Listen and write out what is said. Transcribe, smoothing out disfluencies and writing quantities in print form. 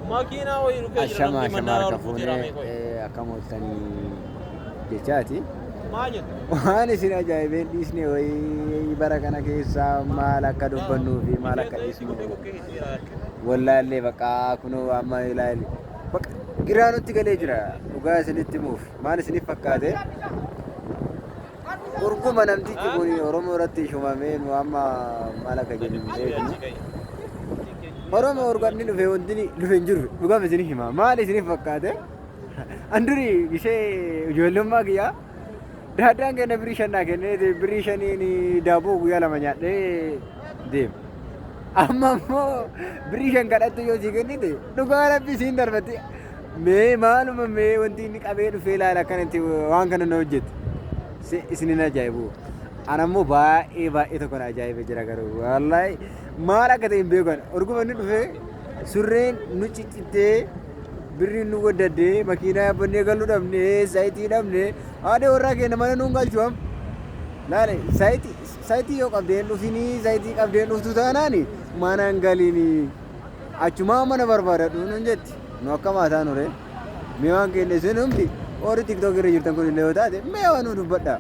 Makiinaa wayii dhufee jira Ashama namni ashama mandaraa harka ol fuutee raamee fuunee qoye. akkam ooltanii jechaati. Maal jedhu? Waan isin ajaa'ibeen dhiisne wayii bara kana keessaa maal akka dubbannuu fi maal akka dhiisnu wallaallee bakka kunoo amma ilaali. Bakka giraa nutti galee jira dhugaa isinitti himuuf maal isiniif fakkaate? Urguma namtichi kun Oromoo irratti shumamee nu amma maal akka jennu beeknu. Oromoo urganni dhufe wanti dhufe hin jiru dhugaa isinii hima maal isiniif fakkaate? Anduri ishee ijoollummaa kiyyaa daadaan kenna birii shannaa kennee birii shaniin daaboo guyyaa lama nyaadhee deema. Amma immoo birii shan kadhattu yoo sii kennite dhugaa rabbi isiin darbatti mee maaluma mee wanti inni qabee dhufee ilaala akkanatti waan kana na hojjete isinin ajaa'ibu. Ana immoo baay'ee tokko na ajaa'ibe jira garuu wallaahi maal akka ta'e hin beekan urguma inni dhufee surreen nu ciccitee birriin nu goddaddee makiinaa yaabbannee galuu dhabnee zaayitii dhabnee haadha warraa keenya mana nuun galchuam laale zaayitii yoo qabdeen dhufinii zaayitii qabdeen dhuftu taanaani mana hin galiini achumaa mana barbaadadhu nun jetti nu akka maataa nure mee waan keenya isin humti warri tiktook irra jirtan kun illee yoo taate mee waan nu dubbadha.